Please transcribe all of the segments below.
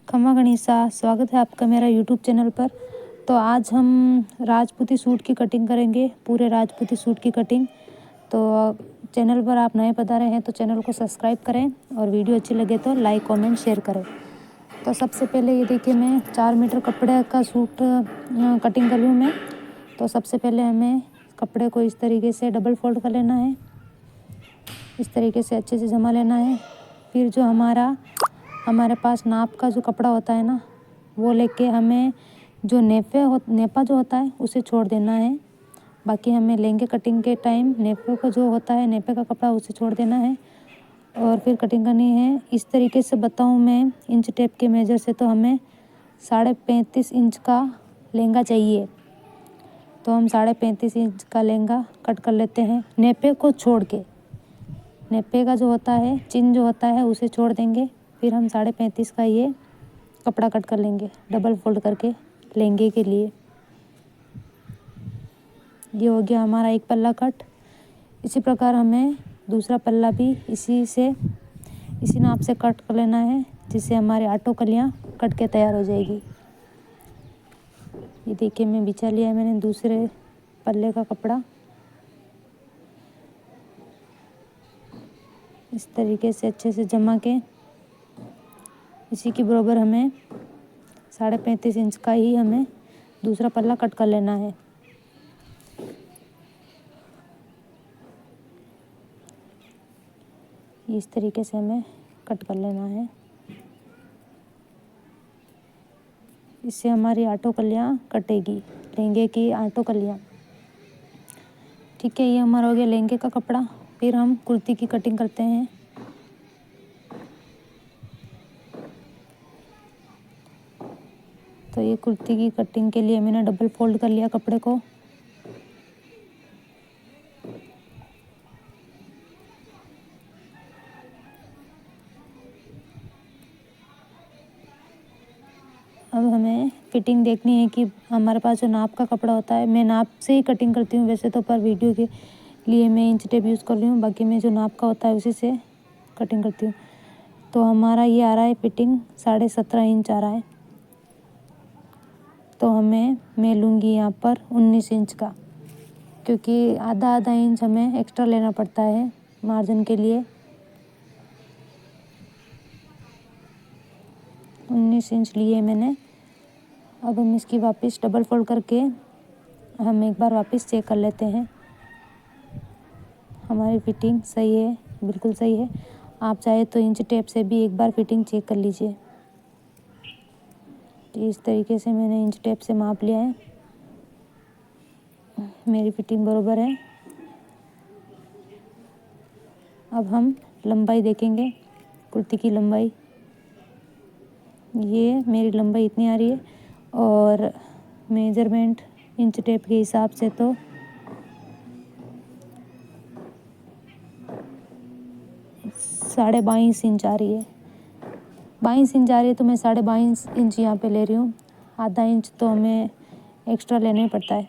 खम्मा गणिसा, स्वागत है आपका मेरा यूट्यूब चैनल पर। तो आज हम राजपूती सूट की कटिंग करेंगे, पूरे राजपूती सूट की कटिंग। तो चैनल पर आप नए पधारे हैं तो चैनल को सब्सक्राइब करें और वीडियो अच्छी लगे तो लाइक कमेंट शेयर करें। तो सबसे पहले ये देखिए, मैं 4 मीटर कपड़े का सूट कटिंग कर रही हूँ मैं। तो सबसे पहले हमें कपड़े को इस तरीके से डबल फोल्ड कर लेना है, इस तरीके से अच्छे से जमा लेना है। फिर जो हमारे पास नाप का जो कपड़ा होता है ना, वो लेके हमें जो नेपा जो होता है उसे छोड़ देना है। बाकी हमें लहंगे कटिंग के टाइम नेपे को जो होता है, नेपे का कपड़ा उसे छोड़ देना है और फिर कटिंग करनी है। इस तरीके से बताऊं मैं इंच टेप के मेजर से, तो हमें 35.5 इंच का लहंगा चाहिए। तो हम 35.5 इंच का लहंगा कट कर लेते हैं, नेपे को छोड़ के। नेपे का जो होता है, चिन जो होता है उसे छोड़ देंगे। फिर हम 35.5 का ये कपड़ा कट कर लेंगे डबल फोल्ड करके लहंगे के लिए। ये हो गया हमारा एक पल्ला कट। इसी प्रकार हमें दूसरा पल्ला भी इसी नाप से कट कर लेना है, जिससे हमारे आटो कलियाँ कट के तैयार हो जाएगी। ये देखिए, मैं बिछा लिया है मैंने दूसरे पल्ले का कपड़ा। इस तरीके से अच्छे से जमा के इसी के बराबर हमें 35.5 इंच का ही हमें दूसरा पल्ला कट कर लेना है। इस तरीके से हमें कट कर लेना है, इससे हमारी आटो कलियाँ कटेगी, लहंगे की आटो कलियाँ। ठीक है, ये हमारा हो गया लहंगे का कपड़ा। फिर हम कुर्ती की कटिंग करते हैं। तो ये कुर्ती की कटिंग के लिए मैंने डबल फोल्ड कर लिया कपड़े को। अब हमें फिटिंग देखनी है कि हमारे पास जो नाप का कपड़ा होता है, मैं नाप से ही कटिंग करती हूँ वैसे तो, पर वीडियो के लिए मैं इंच टेप यूज़ कर रही हूँ। बाकी मैं जो नाप का होता है उसी से कटिंग करती हूँ। तो हमारा ये आ रहा है फिटिंग 17.5 इंच आ रहा है। तो मैं लूँगी यहाँ पर 19 इंच का, क्योंकि आधा इंच हमें एक्स्ट्रा लेना पड़ता है मार्जिन के लिए। 19 इंच लिए मैंने। अब हम इसकी वापस डबल फोल्ड करके हम एक बार वापस चेक कर लेते हैं। हमारी फिटिंग सही है, बिल्कुल सही है। आप चाहे तो इंच टेप से भी एक बार फिटिंग चेक कर लीजिए। तो इस तरीके से मैंने इंच टेप से माप लिया है, मेरी फिटिंग बराबर है। अब हम लंबाई देखेंगे, कुर्ती की लंबाई। ये मेरी लंबाई इतनी आ रही है और मेजरमेंट इंच टेप के हिसाब से तो 22.5 इंच आ रही है। 22 इंच आ रही है तो मैं 22.5 इंच यहाँ पे ले रही हूँ। आधा इंच तो हमें एक्स्ट्रा लेना ही पड़ता है,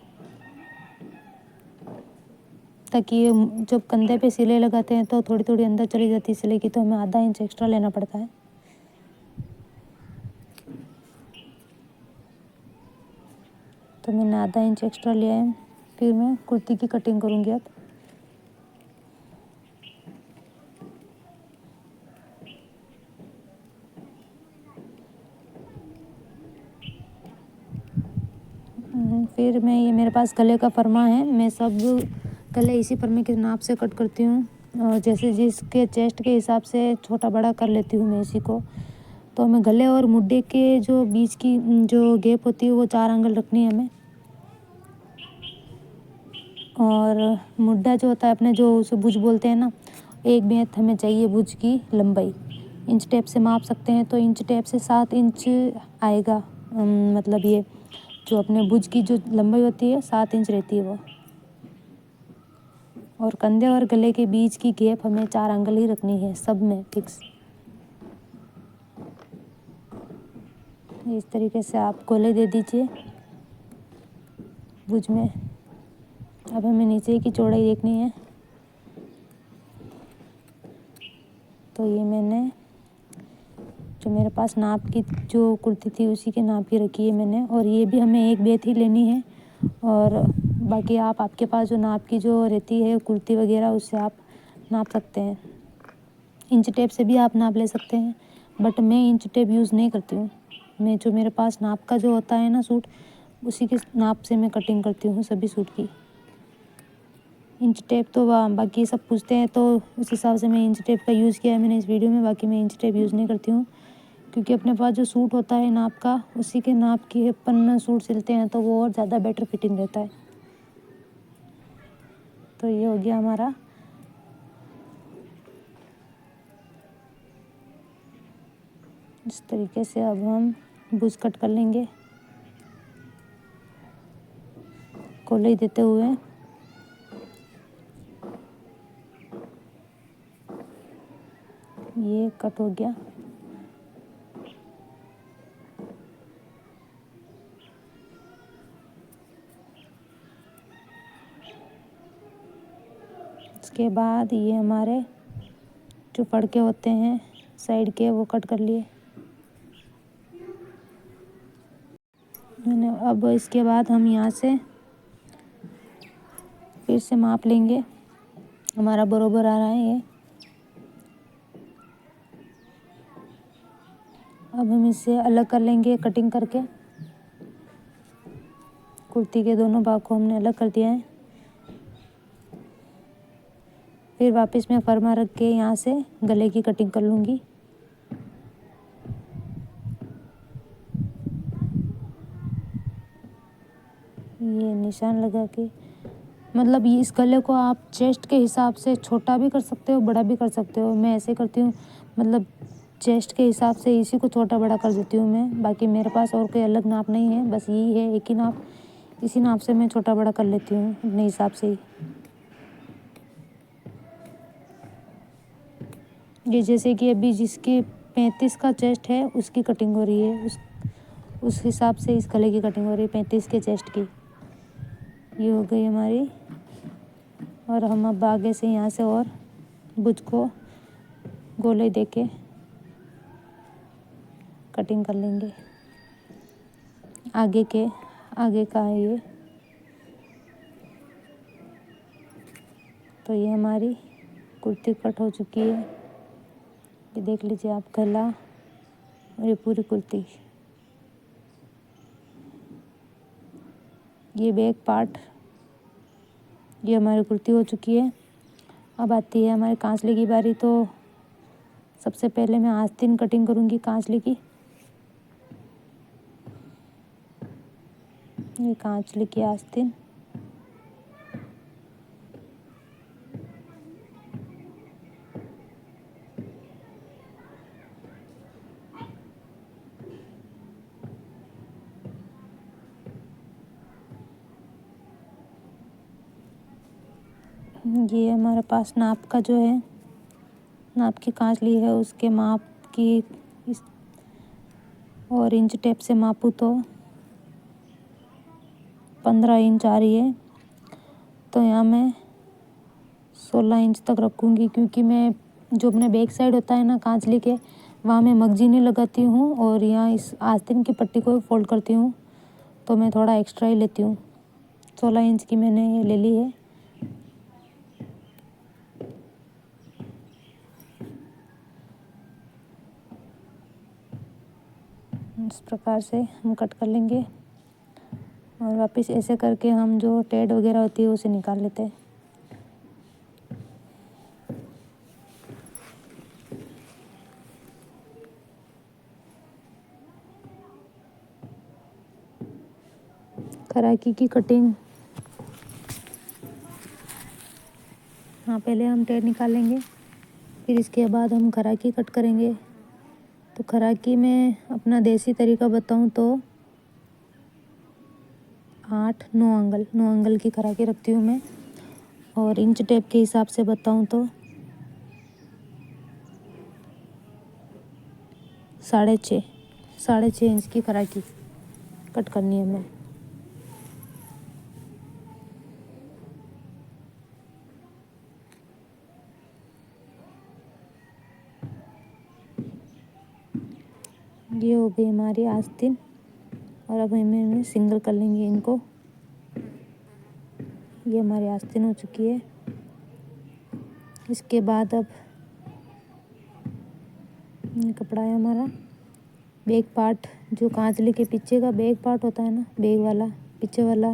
ताकि जब कंधे पे सिलाई लगाते हैं तो थोड़ी थोड़ी अंदर चली जाती है सिलाई की, तो हमें आधा इंच एक्स्ट्रा लेना पड़ता है। तो मैंने आधा इंच एक्स्ट्रा लिया है। फिर मैं कुर्ती की कटिंग करूँगी अब। फिर ये मेरे पास गले का फरमा है, मैं सब गले इसी फरमे के नाप से कट करती हूँ। और जैसे जिसके चेस्ट के हिसाब से छोटा बड़ा कर लेती हूँ मैं इसी को। तो हमें गले और मुड्डे के जो बीच की जो गैप होती है वो 4 एंगल रखनी है हमें। और मुड्डा जो होता है अपने, जो उसे भुज बोलते हैं ना, एक बेंत हमें चाहिए भुज की लंबाई। इंच टेप से माप सकते हैं तो इंच टेप से 7 इंच आएगा। मतलब ये जो अपने भुज की जो लंबाई होती है 7 इंच रहती है वो। और कंधे और गले के बीच की गैप हमें 4 एंगल ही रखनी है सब में फिक्स। इस तरीके से आप गोले दे दीजिए भुज में। अब हमें नीचे की चौड़ाई देखनी है। तो ये मैंने जो मेरे पास नाप की जो कुर्ती थी उसी के नाप की रखी है मैंने। और ये भी हमें एक बेत ही लेनी है। और बाकी आपके पास जो नाप की जो रहती है कुर्ती वगैरह उससे आप नाप सकते हैं। इंच टेप से भी आप नाप ले सकते हैं, बट मैं इंच टेप यूज़ नहीं करती हूँ। मैं जो मेरे पास नाप का जो होता है ना सूट, उसी के नाप से मैं कटिंग करती हूँ सभी सूट की। इंच टेप तो बाकी सब पूछते हैं तो उस हिसाब से मैं इंच टेप का यूज़ किया है मैंने इस वीडियो में। बाकी मैं इंच टेप यूज़ नहीं करती हूँ, क्योंकि अपने पास जो सूट होता है नाप का, उसी के नाप की अपन सूट सिलते हैं तो वो और ज़्यादा बेटर फिटिंग रहता है। तो ये हो गया हमारा। इस तरीके से अब हम बुश कट कर लेंगे, कोलाई देते हुए। ये कट हो गया। इसके बाद ये हमारे जो फड़के होते हैं साइड के, वो कट कर लिए मैंने। अब इसके बाद हम यहाँ से फिर से माप लेंगे, हमारा बरोबर आ रहा है ये। अब हम इसे अलग कर लेंगे कटिंग करके। कुर्ती के दोनों भाग को हमने अलग कर दिया है। फिर वापस मैं फरमा रख के यहाँ से गले की कटिंग कर लूँगी। ये निशान लगा के, मतलब ये इस गले को आप चेस्ट के हिसाब से छोटा भी कर सकते हो, बड़ा भी कर सकते हो। मैं ऐसे करती हूँ, मतलब चेस्ट के हिसाब से इसी को छोटा बड़ा कर देती हूँ मैं। बाकी मेरे पास और कोई अलग नाप नहीं है, बस यही है एक ही नाप। इसी नाप से मैं छोटा बड़ा कर लेती हूँ अपने हिसाब से ही। ये जैसे कि अभी जिसकी 35 का चेस्ट है उसकी कटिंग हो रही है, उस हिसाब से इस गले की कटिंग हो रही है 35 के चेस्ट की। ये हो गई हमारी। और हम अब आगे से यहाँ से और बुज को गोलाई देके कटिंग कर लेंगे। आगे का है ये। तो ये हमारी कुर्ती कट हो चुकी है। ये देख लीजिए आप, गला और ये पूरी कुर्ती। ये बैक पार्ट, ये हमारी कुर्ती हो चुकी है। अब आती है हमारी कांचले की बारी। तो सबसे पहले मैं आस्तीन कटिंग करूँगी कांचले की। ये कांचले की आस्तीन। ये हमारे पास नाप का जो है, नाप की कांचली है, उसके माप की इस और इंच टेप से मापूँ तो 15 इंच आ रही है। तो यहाँ मैं 16 इंच तक रखूँगी, क्योंकि मैं जो अपने बैक साइड होता है ना कांचली के, वहाँ मैं मगजी नहीं लगाती हूँ और यहाँ इस आस्तीन की पट्टी को फोल्ड करती हूँ, तो मैं थोड़ा एक्स्ट्रा ही लेती हूँ। 16 इंच की मैंने ये ले ली है। इस प्रकार से हम कट कर लेंगे और वापस ऐसे करके हम जो टेढ़ वगैरह होती है उसे निकाल लेते हैं। कराकी की कटिंग, हाँ पहले हम टेढ़ निकाल लेंगे, फिर इसके बाद हम कराकी कट करेंगे। तो कराकी में अपना देसी तरीका बताऊँ तो 8-9 अंगल की कराकी रखती हूँ मैं। और इंच टेप के हिसाब से बताऊँ तो 6.5 इंच की कराकी कट करनी है हमें। ये हो गई हमारी आस्तीन। और अब हमें इन्हें सिंगल कर लेंगे इनको। ये हमारी आस्तीन हो चुकी है। इसके बाद अब ये कपड़ा है हमारा बैक पार्ट, जो कांचली के पीछे का बैक पार्ट होता है ना, बैक वाला पीछे वाला,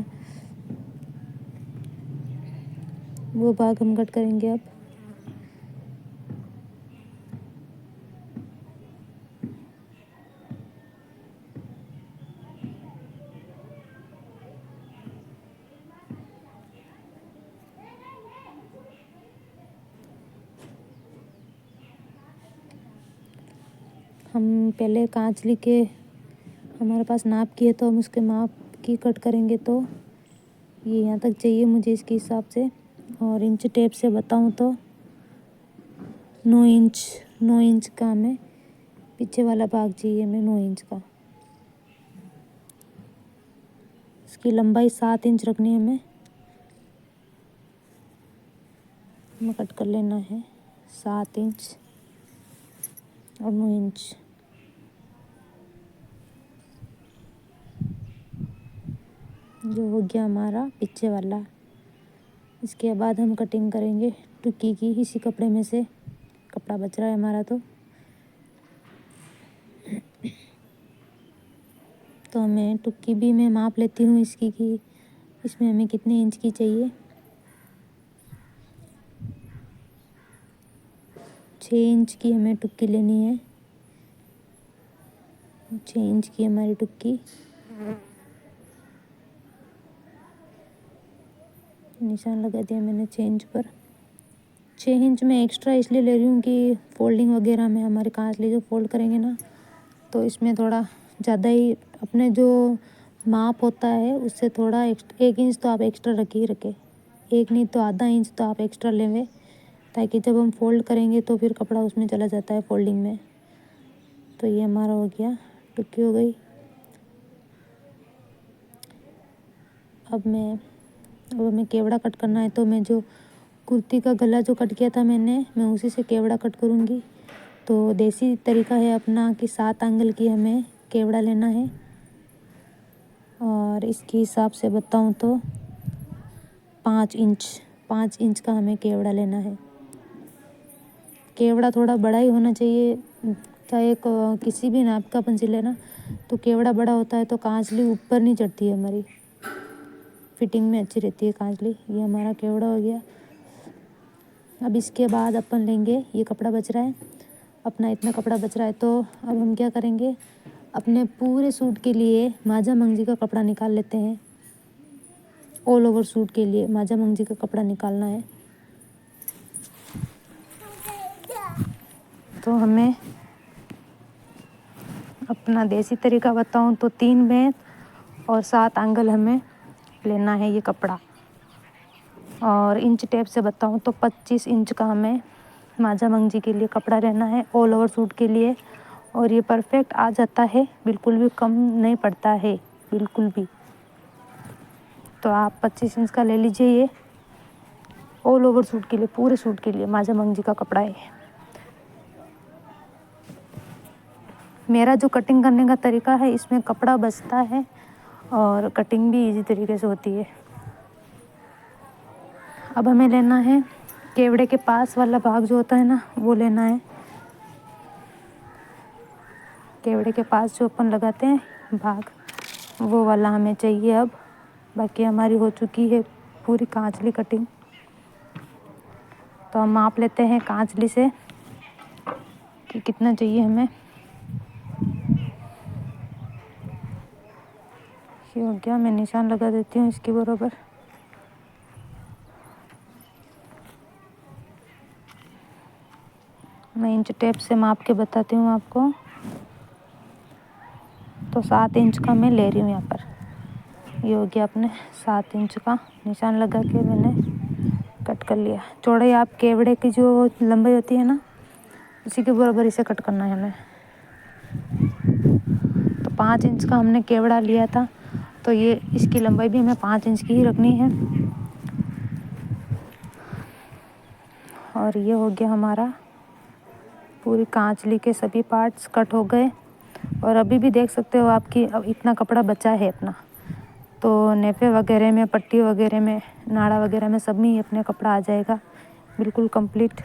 वो भाग हम कट करेंगे अब। हम पहले कांचली के हमारे पास नाप की है तो हम उसके माप की कट करेंगे। तो ये यहाँ तक चाहिए मुझे इसके हिसाब से। और इंच टेप से बताऊँ तो 9 इंच का हमें पीछे वाला भाग चाहिए, हमें 9 इंच का। इसकी लंबाई 7 इंच रखनी है हमें कट कर लेना है 7 इंच और 9 इंच। जो हो गया हमारा पीछे वाला। इसके बाद हम कटिंग करेंगे टुक्की की। इसी कपड़े में से कपड़ा बच रहा है हमारा, तो हमें टुक्की भी मैं माप लेती हूँ इसकी कि इसमें हमें कितने इंच की चाहिए। 6 इंच की हमें टुक्की लेनी है। 6 इंच की हमारी टुक्की। निशान लगा दिया मैंने 6 इंच पर। 6 इंच में एक्स्ट्रा इसलिए ले रही हूँ कि फोल्डिंग वगैरह में हमारे कांचली जो फोल्ड करेंगे ना, तो इसमें थोड़ा ज़्यादा ही अपने जो माप होता है उससे थोड़ा 1 इंच तो आप एक्स्ट्रा रखे। एक नहीं तो आधा इंच तो आप एक्स्ट्रा लेंगे, ताकि जब हम फोल्ड करेंगे तो फिर कपड़ा उसमें चला जाता है फोल्डिंग में। तो ये हमारा हो गया, टुक्की हो गई। अब हमें केवड़ा कट करना है। तो मैं जो कुर्ती का गला जो कट किया था मैं उसी से केवड़ा कट करूँगी। तो देसी तरीका है अपना कि 7 एंगल की हमें केवड़ा लेना है। और इसके हिसाब से बताऊँ तो 5 इंच का हमें केवड़ा लेना है। केवड़ा थोड़ा बड़ा ही होना चाहिए, चाहे किसी भी नाप का अपन सिले ना, तो केवड़ा बड़ा होता है तो कांचली ऊपर नहीं चढ़ती है हमारी, फिटिंग में अच्छी रहती है कांचली। ये हमारा केवड़ा हो गया। अब इसके बाद अपन लेंगे, ये कपड़ा बच रहा है अपना, इतना कपड़ा बच रहा है। तो अब हम क्या करेंगे, अपने पूरे सूट के लिए माजा मंगजी का कपड़ा निकाल लेते हैं। ऑल ओवर सूट के लिए माजा मंगजी का कपड़ा निकालना है। तो हमें अपना देसी तरीका बताऊं तो 3 बेंत और 7 एंगल हमें लेना है ये कपड़ा। और इंच टेप से बताऊं तो 25 इंच का हमें माजा मंगजी के लिए कपड़ा लेना है ऑल ओवर सूट के लिए। और ये परफेक्ट आ जाता है, बिल्कुल भी कम नहीं पड़ता है, बिल्कुल भी। तो आप 25 इंच का ले लीजिए ये ऑल ओवर सूट के लिए, पूरे सूट के लिए माजा मंगजी का कपड़ा है। मेरा जो कटिंग करने का तरीका है, इसमें कपड़ा बचता है और कटिंग भी इजी तरीके से होती है। अब हमें लेना है केवड़े के पास वाला भाग जो होता है ना, वो लेना है। केवड़े के पास जो अपन लगाते हैं भाग, वो वाला हमें चाहिए अब। बाकी हमारी हो चुकी है पूरी कांचली कटिंग। तो हम माप लेते हैं कांचली से कि कितना चाहिए हमें। ये हो गया, मैं निशान लगा देती हूँ इसके बराबर। मैं इंच टेप से माप के बताती हूँ आपको। तो 7 इंच का मैं ले रही हूँ यहाँ पर। ये हो गया अपने 7 इंच का निशान लगा के मैंने कट कर लिया। चौड़ाई आप केवड़े की जो लंबाई होती है ना, उसी के बराबर इसे कट करना है हमें। तो 5 इंच का हमने केवड़ा लिया था, तो ये इसकी लंबाई भी हमें 5 इंच की ही रखनी है। और ये हो गया हमारा, पूरी कांचली के सभी पार्ट्स कट हो गए। और अभी भी देख सकते हो आपकी अब इतना कपड़ा बचा है अपना। तो नेफे वगैरह में, पट्टी वगैरह में, नाड़ा वगैरह में सब में ही अपने कपड़ा आ जाएगा बिल्कुल कंप्लीट।